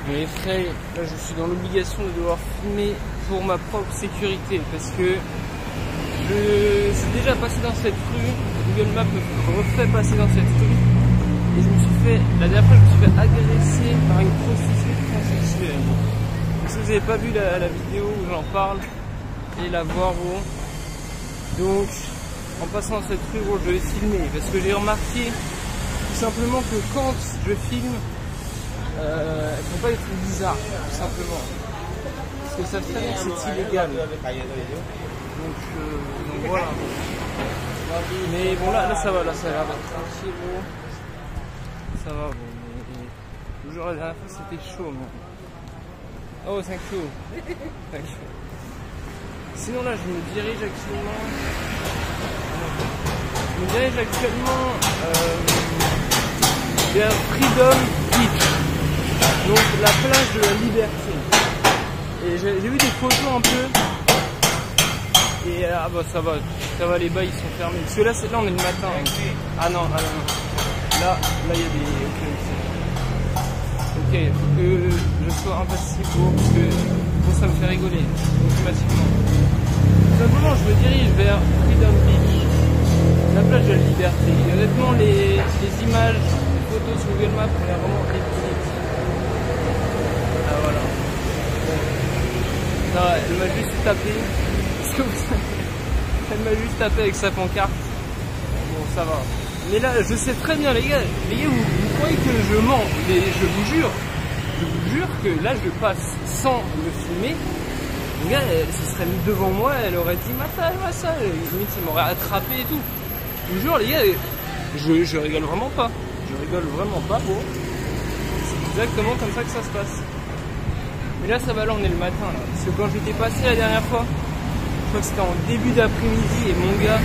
Mais frère, là je suis dans l'obligation de devoir filmer pour ma propre sécurité parce que je suis déjà passé dans cette rue, Google Maps me refait passer dans cette rue et je me suis fait, la dernière fois je me suis fait agresser par une prostituée transsexuelle. Si vous n'avez pas vu la vidéo où j'en parle, allez la voir gros. Donc en passant dans cette rue gros, je vais filmer parce que j'ai remarqué tout simplement que quand je filme, elles font pas des trucs bizarres, tout simplement. Parce que ça fait que c'est illégal. Donc voilà. Mais bon là ça va, là ça a l'air d'être tranquille gros. Ça va bon, mais toujours la dernière fois c'était chaud mais... Oh thank you. Thank you. Sinon là je me dirige actuellement vers Freedom Beach. Donc la plage de la liberté. Et j'ai vu des photos un peu. Et ah bah ça va les bails ils sont fermés. Parce que là on est le matin. Hein. Ah non. Là il y a des. Ok, faut que je sois impassible parce que bon, ça me fait rigoler automatiquement. Simplement je me dirige vers Freedom Beach, la plage de la liberté. Et honnêtement les images, les photos sur Google Maps ont l'air vraiment épiques. Ah voilà. Non, elle m'a juste tapé. Elle m'a juste tapé avec sa pancarte. Bon ça va. Mais là je sais très bien les gars vous croyez que je mens, mais je vous jure que là je passe sans me filmer. Les gars, si serait devant moi, elle aurait dit ma ça, limite ça m'aurait attrapé et tout. Je vous jure les gars, je rigole vraiment pas. Je rigole vraiment pas gros. C'est exactement comme ça que ça se passe. Mais là ça va, là on est le matin là. Parce que quand j'étais passé la dernière fois, je crois que c'était en début d'après-midi et mon gars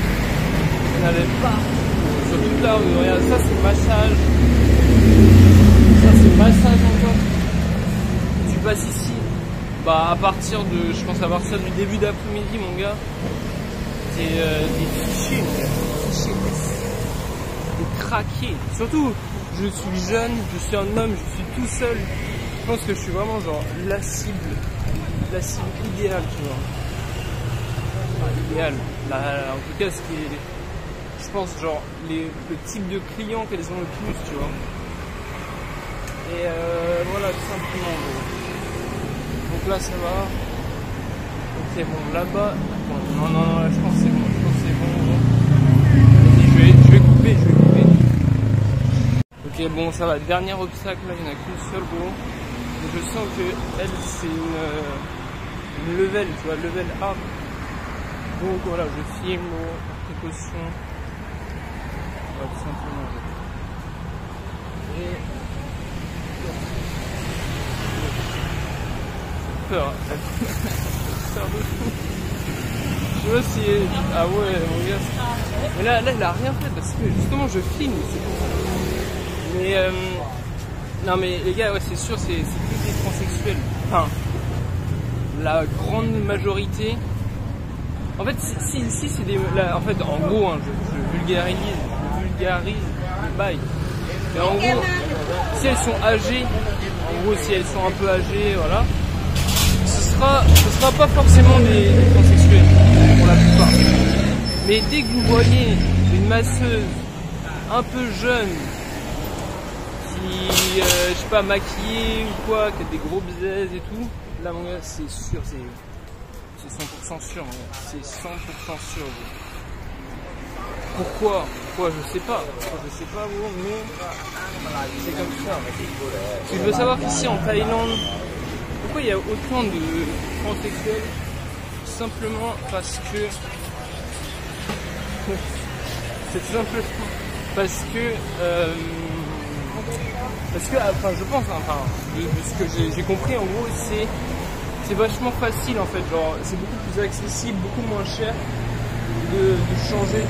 n'avait pas sur toute la rue. Regarde, ça c'est massage. Ça c'est massage encore. Tu passes ici. Bah à partir de, je pense à partir du début d'après-midi mon gars, t'es fiché, t'es craqué. Surtout, je suis jeune, je suis un homme, je suis tout seul. Je pense que je suis vraiment genre la cible idéale, tu vois. Idéal. En tout cas, ce qui est, je pense, genre le type de client qu'elles ont le plus, tu vois. Et voilà, tout simplement. Donc là, ça va. Ok, bon, là-bas. Non, là, je pense que c'est bon. Vas-y, je vais couper. Ok, bon, ça va. Dernier obstacle, là, il n'y en a qu'une seule, gros. Et je sens que elle, c'est une level, tu vois, level A. Donc voilà, je filme par précaution. Voilà, tout simplement. Et... peur. Peur de fou. Je sais pas si... Ah ouais, regarde. Mais là, il a rien fait parce que justement, je filme. Mais... non mais les gars, ouais, c'est sûr, c'est plus des transsexuels. Enfin, la grande majorité... En fait, si c'est des... Là, en fait, en gros, hein, je vulgarise les bails. Mais en gros, si elles sont âgées, si elles sont un peu âgées, voilà, ce sera pas forcément des transsexuels, pour la plupart. Mais dès que vous voyez une masseuse un peu jeune, qui, je sais pas, maquillée ou quoi, qui a des gros bzaises et tout, là, mon gars, c'est sûr, c'est 100% sûr, c'est 100% sûr. Pourquoi je sais pas gros, mais c'est comme ça. Je veux savoir qu'ici en Thaïlande, pourquoi il y a autant de transsexuels? Simplement parce que c'est simplement parce que enfin je pense, enfin de ce que j'ai compris en gros, c'est vachement facile en fait, genre c'est beaucoup plus accessible, beaucoup moins cher de changer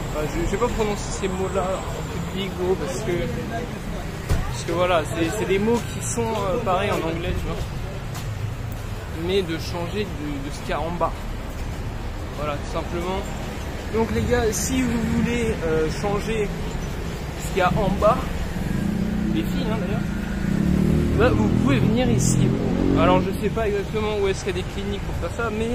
enfin, je vais pas prononcer ces mots là en public gros parce que voilà, c'est des mots qui sont pareils en anglais, tu vois, mais de changer de ce qu'il y a en bas, voilà, tout simplement. Donc les gars, si vous voulez changer ce qu'il y a en bas, les filles hein, d'ailleurs, bah, vous pouvez venir ici. Alors je sais pas exactement où est-ce qu'il y a des cliniques pour faire ça, mais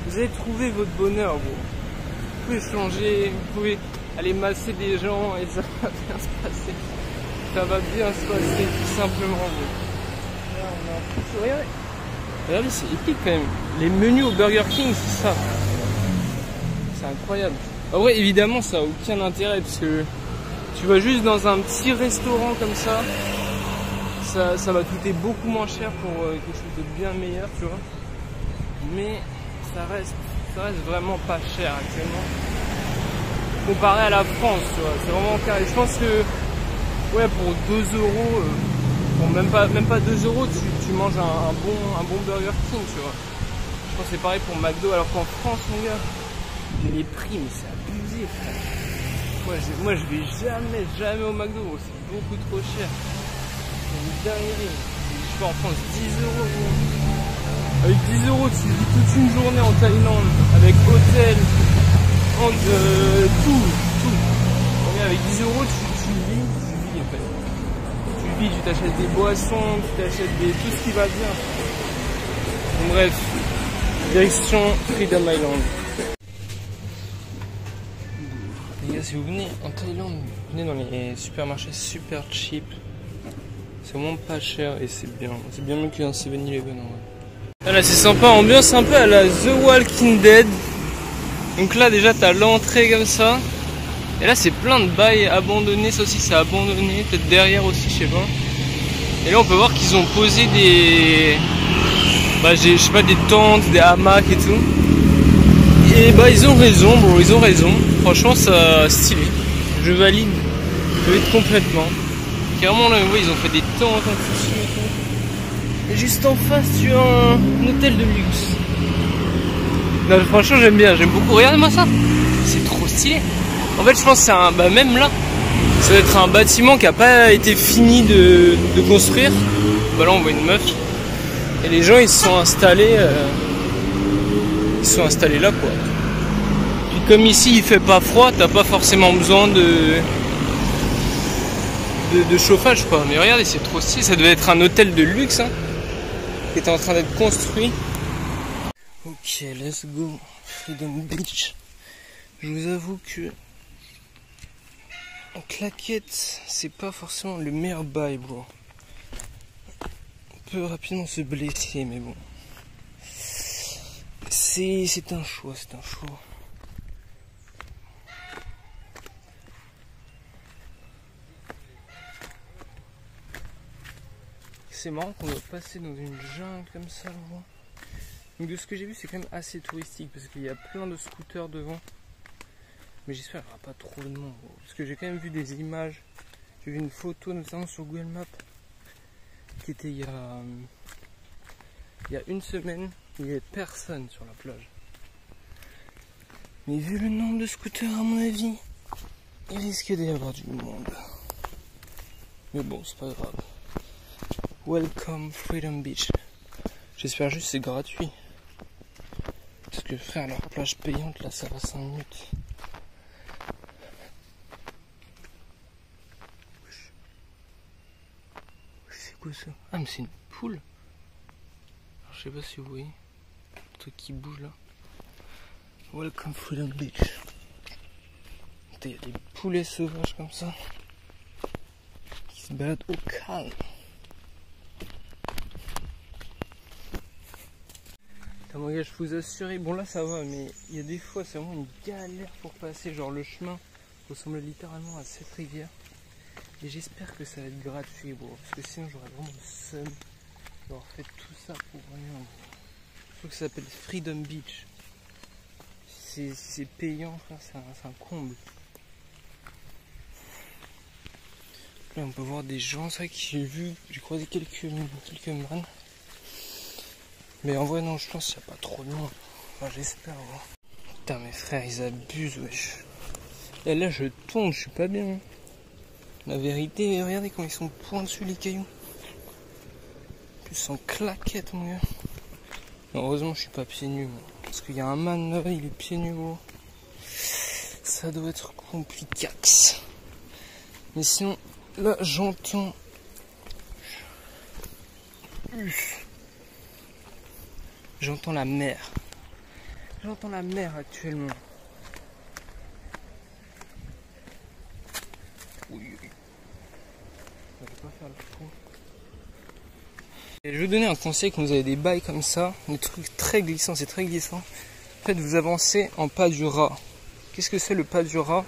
vous allez trouver votre bonheur, gros. Vous pouvez changer, vous pouvez aller masser des gens et ça va bien se passer. Ça va bien se passer, tout simplement, gros. Là, on a un peu... Regardez. Regardez, c'est épique quand même. Les menus au Burger King, c'est ça. C'est incroyable. En vrai, évidemment, ça n'a aucun intérêt parce que tu vas juste dans un petit restaurant comme ça. Ça va coûter beaucoup moins cher pour quelque chose de bien meilleur, tu vois. Mais ça reste vraiment pas cher actuellement. Comparé à la France, tu vois. C'est vraiment carré. Je pense que, ouais, pour 2 euros, pour même pas 2 euros, tu manges un bon Burger King, tu vois. Je pense que c'est pareil pour McDo, alors qu'en France, mon gars, les prix, mais c'est abusé, frère. Moi, je vais jamais au McDo, c'est beaucoup trop cher. C'est une dinguerie. Je fais en France 10 euros. Avec 10 euros, tu vis toute une journée en Thaïlande, avec hôtel, tout. Avec 10 euros, tu vis en fait. Tu t'achètes des boissons, tu t'achètes tout ce qui va bien. Donc, bref, direction Freedom Island. Les gars, si vous venez en Thaïlande, vous venez dans les supermarchés super cheap. C'est vraiment pas cher et c'est bien. C'est bien mieux qu'un 7-Eleven. Là, c'est sympa, ambiance un peu à la The Walking Dead. Donc là, déjà, t'as l'entrée comme ça. Et là, c'est plein de bails abandonnés. Ça aussi, c'est abandonné. Peut-être derrière aussi, je sais pas. Et là, on peut voir qu'ils ont posé des... Bah, je sais pas, des tentes, des hamacs et tout. Et bah, ils ont raison, bro. Ils ont raison. Franchement, ça stylé. Je valide complètement. Carrément, là, ils ont fait des tentes en tissu et tout. Et juste en face, tu as un hôtel de luxe. Non, franchement, j'aime bien. J'aime beaucoup. Regardez-moi ça. C'est trop stylé. En fait, je pense que c'est un... Bah, même là, ça doit être un bâtiment qui n'a pas été fini de construire. Bah là, on voit une meuf. Et les gens, ils se sont installés... Ils se sont installés là, quoi. Puis comme ici, il fait pas froid, t'as pas forcément besoin de chauffage, quoi. Mais regardez, c'est trop stylé. Ça devait être un hôtel de luxe, hein, qui était en train d'être construit. Ok, let's go. Freedom Beach. Je vous avoue que en claquette, c'est pas forcément le meilleur bail, bro. On peut rapidement se blesser, mais bon. C'est un choix, c'est un choix. C'est marrant qu'on doit passer dans une jungle comme ça, là. Donc de ce que j'ai vu, c'est quand même assez touristique parce qu'il y a plein de scooters devant. Mais j'espère qu'il n'y aura pas trop de monde, gros. Parce que j'ai quand même vu des images. J'ai vu une photo notamment sur Google Maps qui était il y a une semaine. Il n'y avait personne sur la plage. Mais vu le nombre de scooters, à mon avis, il risque d'y avoir du monde. Mais bon, c'est pas grave. Welcome Freedom Beach. J'espère juste que c'est gratuit. Parce que frère, leur plage payante là, ça va 5 minutes. C'est quoi ça? Ah, mais c'est une poule. Alors, je sais pas si vous voyez. Le truc qui bouge là. Welcome Freedom Beach. Il y a des poulets sauvages comme ça. Qui se baladent au calme. Mon gars, je vous assure, bon là ça va, mais il y a des fois c'est vraiment une galère pour passer, genre le chemin ressemble littéralement à cette rivière. Et j'espère que ça va être gratuit, bro, parce que sinon j'aurais vraiment le seum d'avoir fait tout ça pour rien, bro. Je trouve que ça s'appelle Freedom Beach. Si c'est payant, frère, c'est un comble. Là on peut voir des gens, c'est vrai que j'ai croisé quelques man. Mais en vrai non, je pense qu'il n'y a pas trop de monde. Enfin j'espère. Ouais. Putain mes frères, ils abusent, wesh. Et là je tombe, je suis pas bien. La vérité, regardez quand ils sont point dessus les cailloux. Plus sans claquette mon gars. Heureusement je suis pas pieds nus, moi. Parce qu'il y a un man là, il est pieds nus, gros. Ça doit être complicax. Mais sinon, là j'entends J'entends la mer. J'entends la mer actuellement. Oui. Je vais pas faire le fou. Et je vais vous donner un conseil quand vous avez des bails comme ça, des trucs très glissants, c'est très glissant. En fait, vous avancez en pas du rat. Qu'est-ce que c'est le pas du rat?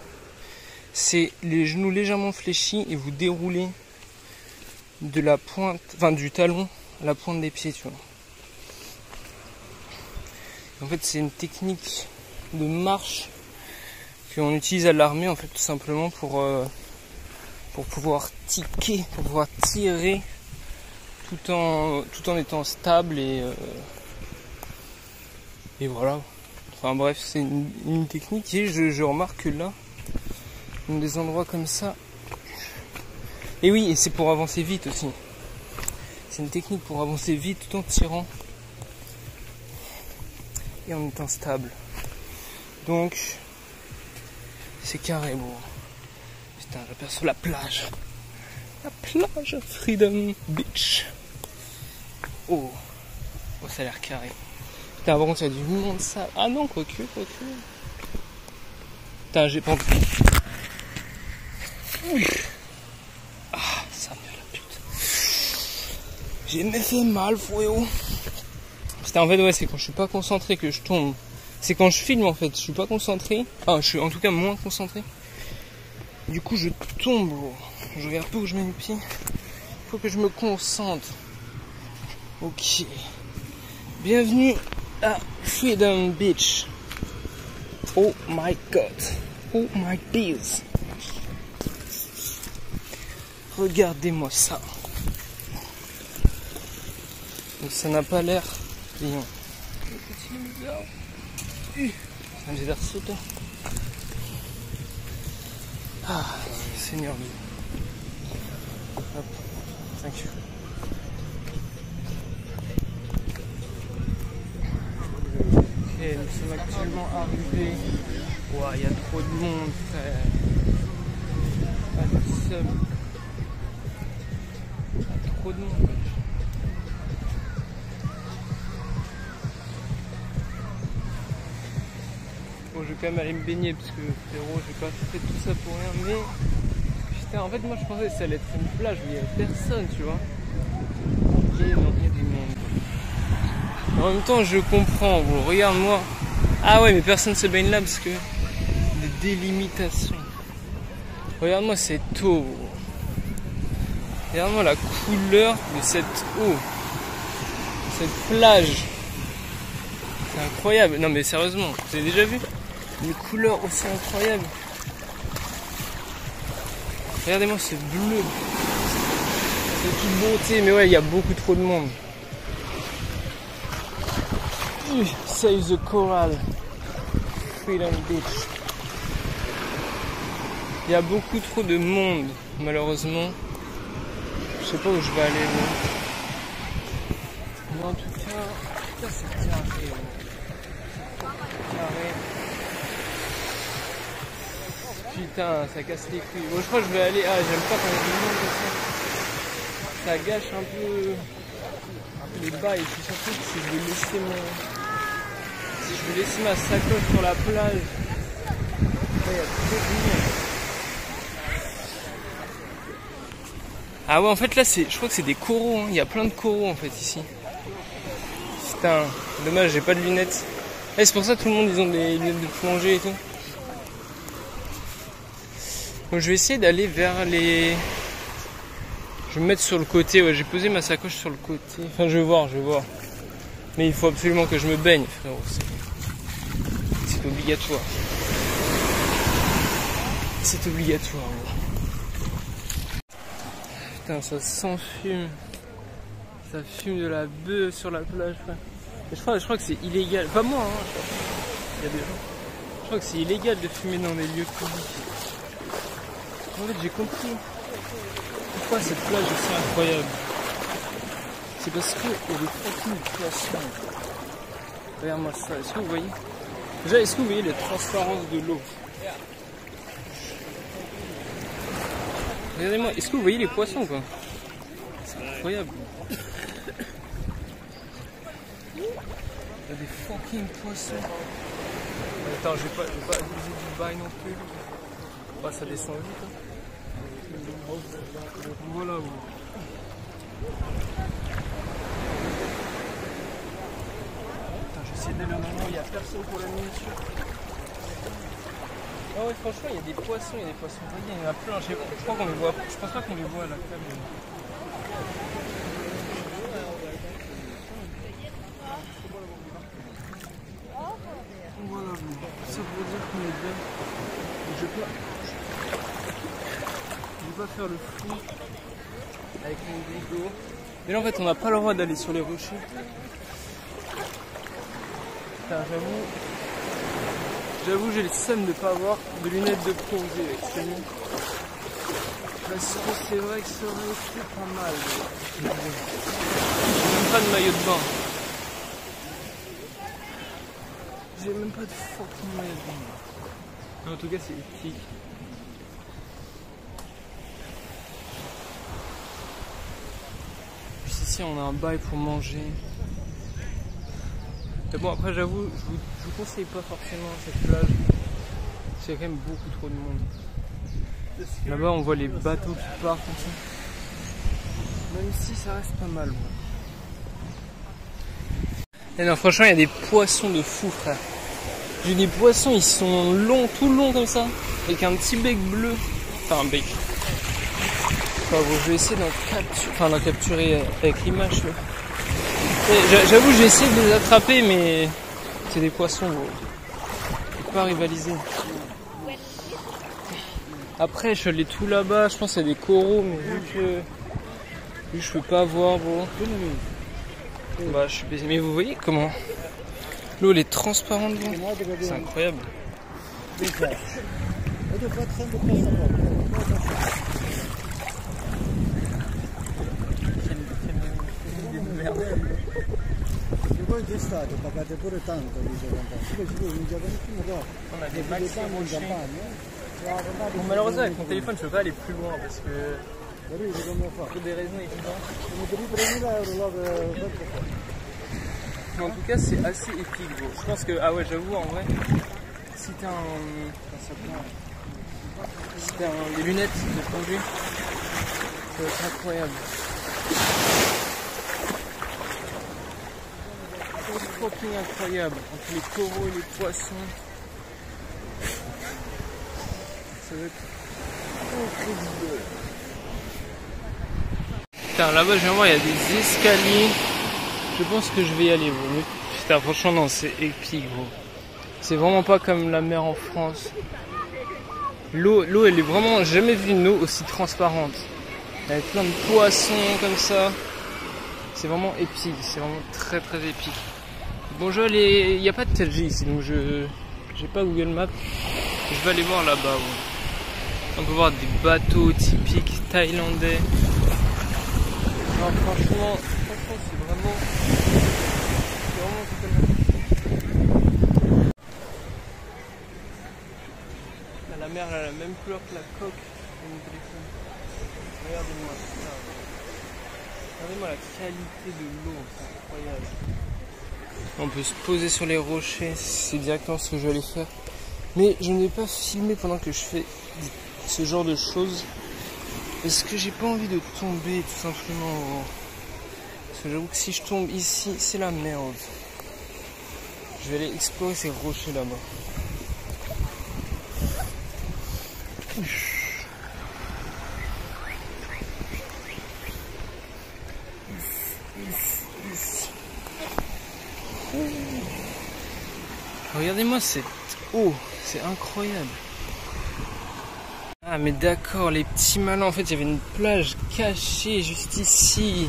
C'est les genoux légèrement fléchis et vous déroulez de la pointe, enfin du talon à la pointe des pieds, tu vois. En fait, c'est une technique de marche qu'on utilise à l'armée, en fait, tout simplement pour pouvoir tiquer, pour pouvoir tirer tout en étant stable et voilà. Enfin bref, c'est une technique et je remarque que là, dans des endroits comme ça, et oui, et c'est pour avancer vite aussi. C'est une technique pour avancer vite tout en tirant et en étant stable. Donc, c'est carré, bon. Putain, j'aperçois la plage. La plage Freedom Beach. Oh, ça a l'air carré. Putain, par contre, il y a du monde, ça. Ah non, quoique. Putain, j'ai pas envie. Oui. Ah, ça me fait la pute. J'ai même fait mal, frérot. Putain, en fait, ouais, c'est quand je suis pas concentré que je tombe. C'est quand je filme, en fait, je suis pas concentré. Ah, je suis en tout cas moins concentré. Du coup, je tombe, gros. Je regarde pas où je mets les pieds. Il faut que je me concentre. Ok. Bienvenue à Freedom Beach. Oh my god. Oh my bees. Regardez-moi ça. Donc ça n'a pas l'air brillant. Le petit lézard. Un lézard sautant. Ah, Seigneur Dieu. Hop, thank you. Ok, nous sommes actuellement arrivés. Ouah, il y a trop de monde, frère. Pas le seul. Il y a trop de monde. Bon, je vais quand même aller me baigner parce que frérot, j'ai pas fait tout ça pour rien, mais putain, en fait, moi je pensais que ça allait être une plage où il y avait personne, tu vois. Et non, il y a du monde. En même temps, je comprends, bon, regarde-moi. Ah ouais, mais personne se baigne là parce que des délimitations. Regarde-moi cette eau. Regarde-moi la couleur de cette eau. Cette plage. C'est incroyable. Non mais sérieusement, vous avez déjà vu une couleur aussi incroyable? Regardez-moi ce bleu. Cette beauté. Mais ouais, il y a beaucoup trop de monde. Save the coral. Freedom Beach. Il y a beaucoup trop de monde, malheureusement. Je sais pas où je vais aller, moi. Mais en tout cas, ça c'est carré. Carré. Putain, ça casse les couilles. Bon, je crois que je vais aller. Ah, j'aime pas quand il y a du monde comme ça. Ça gâche un peu les bails. Et puis surtout que si je vais laisser ma sacoche sur la plage, il y a trop de monde. Ah ouais, en fait là je crois que c'est des coraux, hein. Il y a plein de coraux en fait ici. Putain, dommage, j'ai pas de lunettes. Et c'est pour ça que tout le monde ils ont des lunettes de plongée et tout. Donc je vais essayer d'aller vers les... Je vais me mettre sur le côté, ouais, j'ai posé ma sacoche sur le côté. Enfin je vais voir. Mais il faut absolument que je me baigne, frérot. C'est obligatoire. C'est obligatoire. Ouais. Putain, ça s'enfume. Ça fume de la bœuf sur la plage, frère. Et je crois que c'est illégal. Pas moi, hein. Il y a des gens. Je crois que c'est illégal de fumer dans des lieux publics. En fait, j'ai compris pourquoi cette plage est si incroyable. C'est parce qu'il y a des fucking poissons. Regarde-moi ça. Est-ce que vous voyez? Déjà, est-ce que vous voyez la transparence de l'eau? Regardez-moi, est-ce que vous voyez les poissons, quoi? C'est incroyable. Il y a des fucking poissons. Attends, je vais pas abuser du bail non plus. Bah, ça descend vite. Hein. Voilà. J'essaie d'aller au moment où il n'y a personne pour la miniature. Ah ouais, franchement, il y a des poissons, il y a des poissons rayés, il y en a plein. Je crois qu'on les voit. Je pense pas qu'on les voit à la câble. Voilà, ça veut dire qu'on est bien. Je vais pas faire le fou avec mon bigot. Mais là en fait on n'a pas le droit d'aller sur les rochers. Putain, j'avoue j'ai le seum de pas avoir de lunettes de plongée avec ces nuits. Parce que c'est vrai que ça aurait été pas mal. J'ai même pas de maillot de bain. J'ai même pas de fucking maillot de bain. Mais en tout cas c'est épique. Ici on a un bail pour manger. Mais bon après j'avoue, je vous conseille pas forcément cette plage. C'est quand même beaucoup trop de monde. Là-bas on voit les bateaux qui partent comme ça. Même si ça reste pas mal. Bon. Et non franchement il y a des poissons de fou frère. J'ai des poissons ils sont longs, tout longs comme ça. Avec un petit bec bleu. Enfin un bec. Enfin, bon, je vais essayer d'en capturer avec l'image. J'avoue, j'ai essayé de les attraper, mais c'est des poissons. Bon. Je peux pas rivaliser. Après, je suis allé tout là-bas. Je pense qu'il y a des coraux, mais vu que je peux pas voir, bon. Bah, je suis baisé. Mais vous voyez comment l'eau elle est transparente, bon. C'est incroyable. On a des maxi rochers. Bon, malheureusement avec mon téléphone je peux pas aller plus loin parce que pour des raisons évidentes. Mais en tout cas c'est assez épique gros. Je pense que ouais j'avoue en vrai si t'as des lunettes de plongée ça va être incroyable. C'est fucking incroyable entre les coraux et les poissons. Ça va être incroyable. Putain là-bas je viens voir il y a des escaliers. Je pense que je vais y aller gros. Putain franchement non c'est épique gros. C'est vraiment pas comme la mer en France. L'eau elle est vraiment jamais vu une eau aussi transparente. Avec plein de poissons comme ça. C'est vraiment épique, c'est vraiment très très épique. Bon il n'y a pas de Telgi ici donc j'ai pas Google Maps. Je vais aller voir là-bas. Ouais. On peut voir des bateaux typiques thaïlandais. Non, franchement c'est vraiment là, la mer elle a la même couleur que la coque de mon téléphone. Regardez-moi ça. Regardez-moi la qualité de l'eau, c'est incroyable. On peut se poser sur les rochers, c'est directement ce que je vais aller faire. Mais je ne vais pas filmer pendant que je fais ce genre de choses. Parce que j'ai pas envie de tomber tout simplement. Parce que j'avoue que si je tombe ici, c'est la merde. Je vais aller explorer ces rochers là-bas. Regardez-moi cette eau, c'est incroyable. Ah mais d'accord, les petits malins, en fait il y avait une plage cachée juste ici.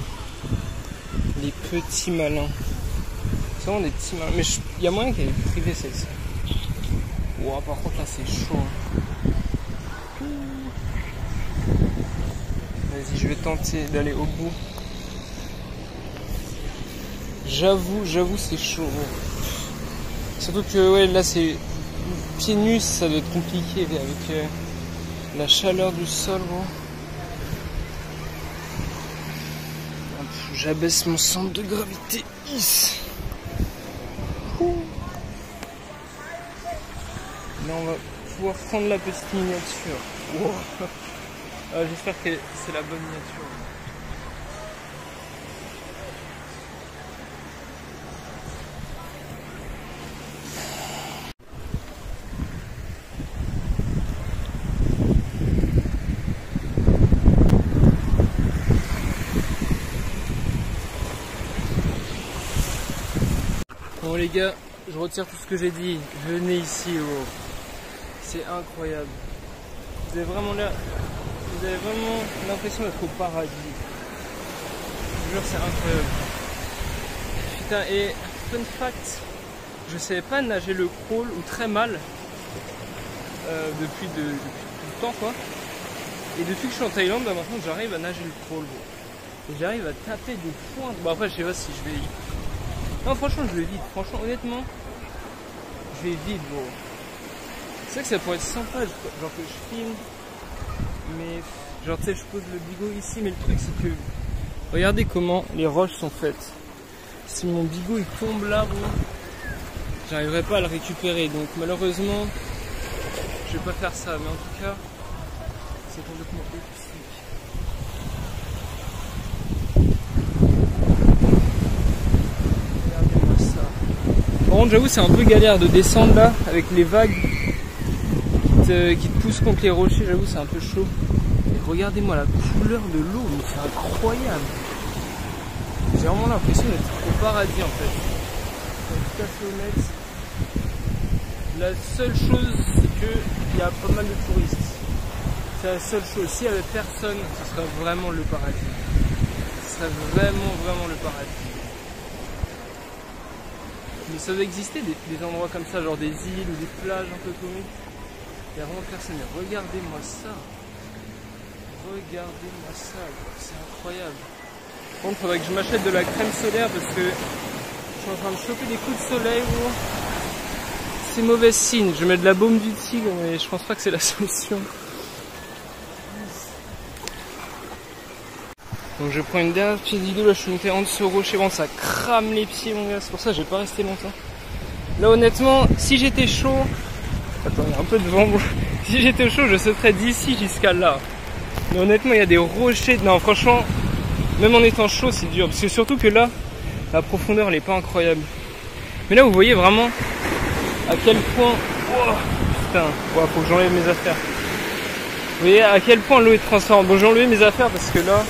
Les petits malins. C'est vraiment des petits malins. Mais il y a moyen qu'elle est privée celle-ci. Wow, par contre là c'est chaud. Vas-y, je vais tenter d'aller au bout. J'avoue c'est chaud. Surtout que ouais là c'est pieds nus, ça doit être compliqué avec la chaleur du sol. Bon. J'abaisse mon centre de gravité. Là on va pouvoir prendre la petite miniature. Wow. J'espère que c'est la bonne miniature. Bon les gars, je retire tout ce que j'ai dit. Venez ici, oh. C'est incroyable. Vous avez vraiment l'impression d'être au paradis. Je vous jure, c'est incroyable. Putain, et fun fact, je savais pas nager le crawl ou très mal depuis tout le temps quoi. Et depuis que je suis en Thaïlande, bah, maintenant j'arrive à nager le crawl. Et j'arrive à taper des points. Bon après je sais pas si je vais... Non franchement je vais vite, franchement honnêtement, je vais vite bro. C'est vrai que ça pourrait être sympa, genre que je filme, mais genre tu sais je pose le bigot ici, mais le truc c'est que, regardez comment les roches sont faites. Si mon bigot il tombe là, bro, j'arriverai pas à le récupérer, donc malheureusement, je vais pas faire ça, mais en tout cas, c'est complètement épique. Par contre j'avoue c'est un peu galère de descendre là avec les vagues qui te poussent contre les rochers, j'avoue c'est un peu chaud. Et regardez-moi la couleur de l'eau, mais c'est incroyable. J'ai vraiment l'impression d'être au paradis en fait. C'est tout à fait honnête. La seule chose c'est qu'il y a pas mal de touristes. C'est la seule chose. S'il y avait personne, ce serait vraiment le paradis. Ce serait vraiment le paradis. Mais ça doit exister des endroits comme ça, genre des îles ou des plages un peu paumées. Il n'y a vraiment personne. Mais regardez-moi ça. Regardez-moi ça. C'est incroyable. Bon, il faudrait que je m'achète de la crème solaire parce que je suis en train de choper des coups de soleil. C'est mauvais signe. Je mets de la baume du tigre, mais je pense pas que c'est la solution. Donc je prends une dernière petite vidéo, là je suis monté en dessous au rocher, bon ça crame les pieds mon gars, c'est pour ça que j'ai pas resté longtemps. Là honnêtement, si j'étais chaud, attends il y a un peu de vent, bon. Si j'étais chaud je sauterais d'ici jusqu'à là. Mais honnêtement il y a des rochers, non franchement, même en étant chaud c'est dur, parce que surtout que là, la profondeur elle est pas incroyable. Mais là vous voyez vraiment à quel point, oh, putain, ouais, faut que j'enlève mes affaires. Vous voyez à quel point l'eau est transparente. Bon j'ai enlevé mes affaires parce que là,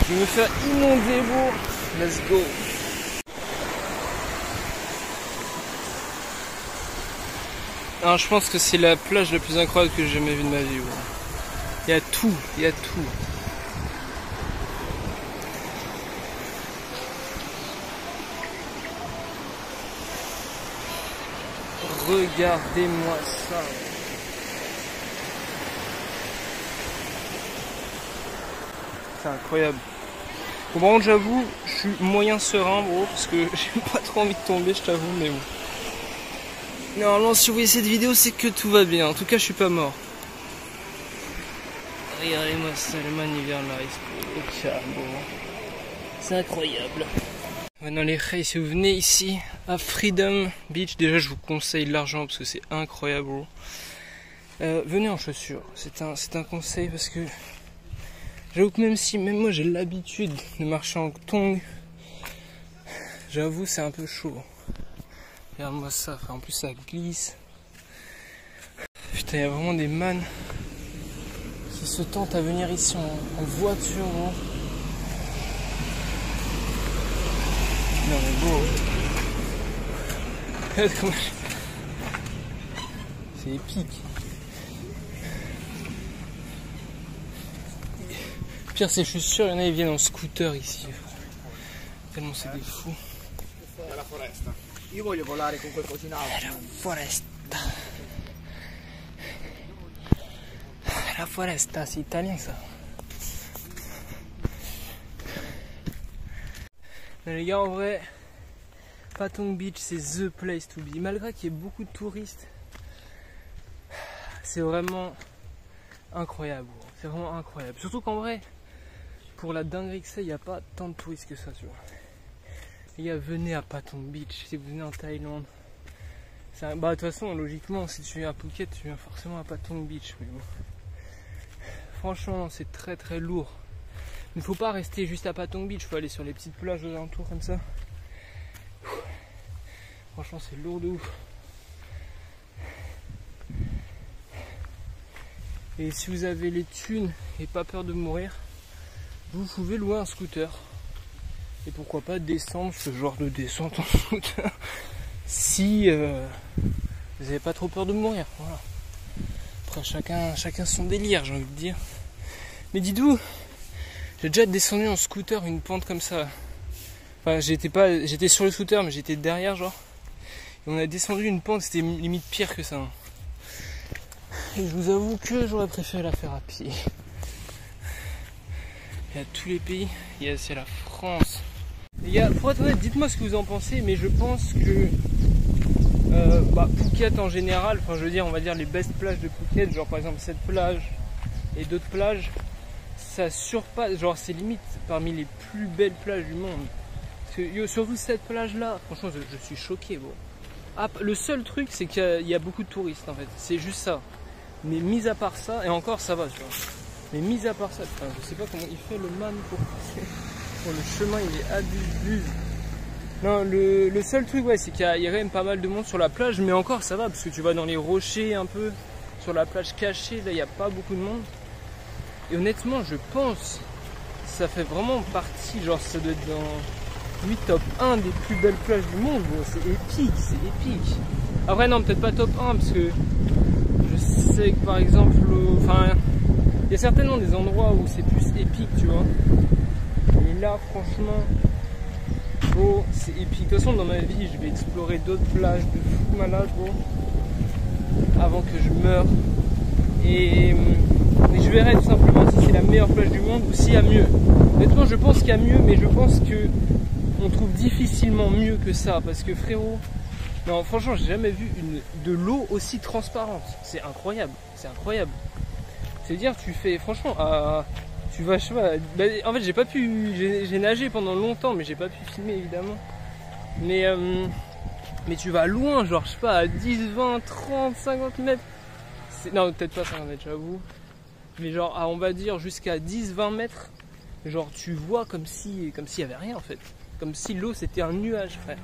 je vais me faire inonder, bro. Let's go. Alors, je pense que c'est la plage la plus incroyable que j'ai jamais vue de ma vie, bro. Il y a tout, il y a tout. Regardez-moi ça. C'est incroyable. Bon, par contre, j'avoue, je suis moyen serein, bro, parce que j'ai pas trop envie de tomber, je t'avoue, mais bon. Normalement, si vous voyez cette vidéo, c'est que tout va bien. En tout cas, je suis pas mort. Regardez-moi ça, le man, il vient là, il se pose au calme, bon. C'est incroyable. Maintenant, les reilles, si vous venez ici, à Freedom Beach, déjà, je vous conseille l'argent, parce que c'est incroyable, bro. Venez en chaussures, c'est un conseil, parce que j'avoue que même moi j'ai l'habitude de marcher en tongs, j'avoue c'est un peu chaud. Regarde-moi ça, en plus ça glisse. Putain, il y a vraiment des man qui se tentent à venir ici en voiture. Bon. Non mais beau. C'est épique. Pire, c'est je suis sûr, il y en a qui viennent en scooter ici. Tellement c'est des fous. La foresta. Io voglio volare con qualcosa in alto. La foresta. La foresta, c'est italien ça. Mais les gars, en vrai, Patong Beach, c'est the place to be. Malgré qu'il y ait beaucoup de touristes, c'est vraiment incroyable. C'est vraiment incroyable. Surtout qu'en vrai, pour la dinguerie que c'est, il n'y a pas tant de touristes que ça, tu vois. Les gars, venez à Patong Beach si vous venez en Thaïlande. Bah de toute façon, logiquement, si tu viens à Phuket, tu viens forcément à Patong Beach. Mais bon. Franchement, c'est très très lourd. Il ne faut pas rester juste à Patong Beach, il faut aller sur les petites plages aux alentours comme ça. Franchement, c'est lourd de ouf. Et si vous avez les thunes et pas peur de mourir, vous pouvez louer un scooter. Et pourquoi pas descendre ce genre de descente en scooter si vous n'avez pas trop peur de mourir. Voilà. Après chacun son délire, j'ai envie de dire. Mais dites-vous, j'ai déjà descendu en scooter une pente comme ça. Enfin, j'étais sur le scooter, mais j'étais derrière genre. Et on a descendu une pente, c'était limite pire que ça. Et je vous avoue que j'aurais préféré la faire à pied. Il y a tous les pays, c'est la France. Les gars, pour être honnête, dites-moi ce que vous en pensez, mais je pense que Phuket en général, enfin je veux dire, on va dire les best plages de Phuket, genre par exemple cette plage et d'autres plages, ça surpasse, genre c'est limite parmi les plus belles plages du monde. Parce que surtout cette plage là, franchement je suis choqué bro. Ah, le seul truc c'est qu'il y a beaucoup de touristes en fait, c'est juste ça. Mais mis à part ça, et encore ça va tu vois. Mais mis à part ça, putain, je sais pas comment il fait le man pour passer. Bon, le chemin il est abusé. Non, le seul truc ouais, c'est qu'il y a quand même pas mal de monde sur la plage, mais encore ça va parce que tu vas dans les rochers un peu, sur la plage cachée, là il n'y a pas beaucoup de monde. Et honnêtement je pense, ça fait vraiment partie, genre ça doit être dans 8 top 1 des plus belles plages du monde, bon, c'est épique, c'est épique. Après non, peut-être pas top 1 parce que je sais que par exemple, enfin, il y a certainement des endroits où c'est plus épique, tu vois. Mais là, franchement, oh, c'est épique. De toute façon, dans ma vie, je vais explorer d'autres plages de fou malade, gros, avant que je meure. Et je verrai tout simplement si c'est la meilleure plage du monde ou s'il y a mieux. Honnêtement, je pense qu'il y a mieux, mais je pense que on trouve difficilement mieux que ça. Parce que frérot, non, franchement, j'ai jamais vu de l'eau aussi transparente. C'est incroyable, c'est incroyable. C'est-à-dire, tu fais, franchement, tu vas, je sais pas, en fait, j'ai nagé pendant longtemps, mais j'ai pas pu filmer évidemment. Mais tu vas loin, genre, je sais pas, à 10, 20, 30, 50 mètres. Non, peut-être pas 50 mètres, j'avoue. Mais genre, on va dire jusqu'à 10, 20 mètres. Genre, tu vois comme s'il y avait rien en fait. Comme si l'eau c'était un nuage, frère.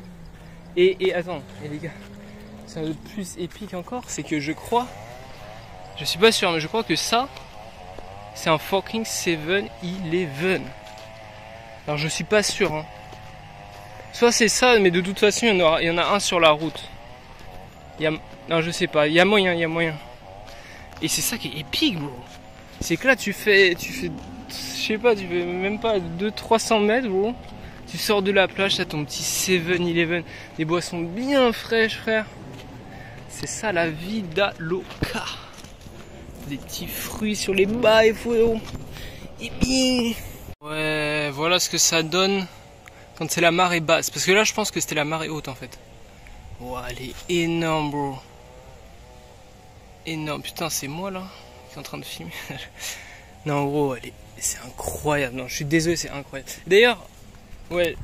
Et attends, les gars, c'est un peu plus épique encore, c'est que je suis pas sûr, mais je crois que ça, c'est un fucking 7-Eleven. Alors je suis pas sûr, hein. Soit c'est ça, mais de toute façon il y en a un sur la route. Non, je sais pas, il y a moyen. Et c'est ça qui est épique, bro. C'est que là tu fais, je sais pas, tu fais même pas 200-300 mètres, bro. Tu sors de la plage, t'as ton petit 7-Eleven, des boissons bien fraîches, frère. C'est ça la vida loca. Des petits fruits sur les bails, frérot. Et bien. Ouais, voilà ce que ça donne quand c'est la marée basse. Parce que là, je pense que c'était la marée haute en fait. Wow, elle est énorme, bro. Énorme. Putain, c'est moi là qui est en train de filmer. Non, gros, c'est incroyable. Non, je suis désolé, c'est incroyable. D'ailleurs, ouais,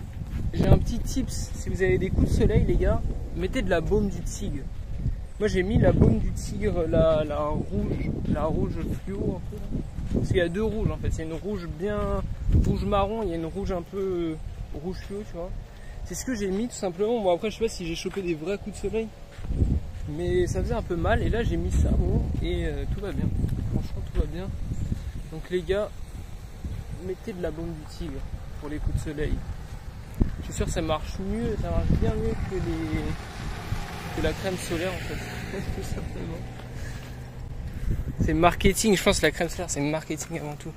j'ai un petit tips. Si vous avez des coups de soleil, les gars, mettez de la baume du tigre. Moi, j'ai mis la baume du tigre, la rouge fluo un peu. Là. Parce qu'il y a deux rouges en fait. Il y a une rouge bien rouge marron, il y a une rouge un peu rouge fluo, tu vois. C'est ce que j'ai mis tout simplement. Bon, après, je sais pas si j'ai chopé des vrais coups de soleil, mais ça faisait un peu mal. Et là, j'ai mis ça, bon, et tout va bien. Franchement, tout va bien. Donc, les gars, mettez de la baume du tigre pour les coups de soleil. Je suis sûr que ça marche mieux, ça marche bien mieux que la crème solaire en fait. Tout simplement. C'est marketing, je pense que la crème solaire c'est marketing avant tout.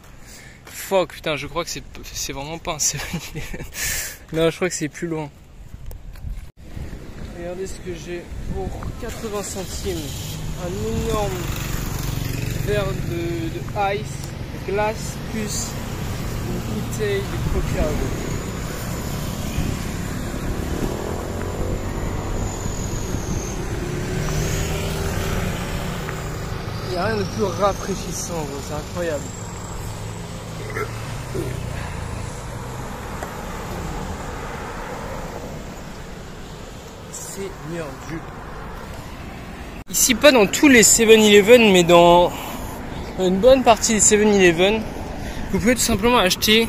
Fuck, putain, je crois que c'est vraiment pas un 7-Eleven. Non, je crois que c'est plus loin. Regardez ce que j'ai pour 80 centimes. Un énorme verre de ice, de glace, plus une bouteille de coca. Il n'y a rien de plus rafraîchissant, gros, c'est incroyable. Seigneur Dieu. Ici, pas dans tous les 7-Eleven, mais dans une bonne partie des 7-Eleven, vous pouvez tout simplement acheter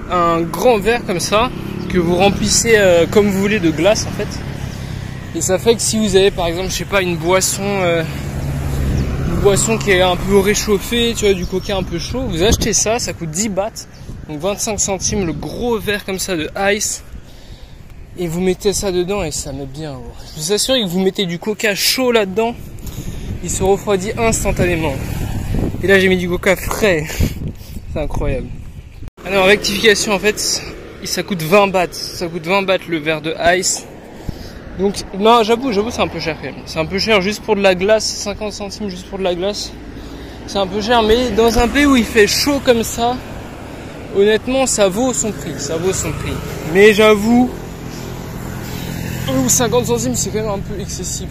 un grand verre comme ça, que vous remplissez comme vous voulez de glace en fait. Et ça fait que si vous avez par exemple, je sais pas, une boisson qui est un peu réchauffée, tu vois, du coca un peu chaud, vous achetez ça, ça coûte 10 bahts, donc 25 centimes le gros verre comme ça de ice, et vous mettez ça dedans et ça met bien. Je vous assure que vous mettez du coca chaud là-dedans, il se refroidit instantanément. Et là j'ai mis du coca frais, c'est incroyable. Alors rectification, en fait, ça coûte 20 bahts, le verre de ice. Donc non, j'avoue c'est un peu cher quand même. C'est un peu cher juste pour de la glace, 50 centimes juste pour de la glace. C'est un peu cher, mais dans un pays où il fait chaud comme ça, honnêtement ça vaut son prix, Mais j'avoue, 50 centimes c'est quand même un peu excessif.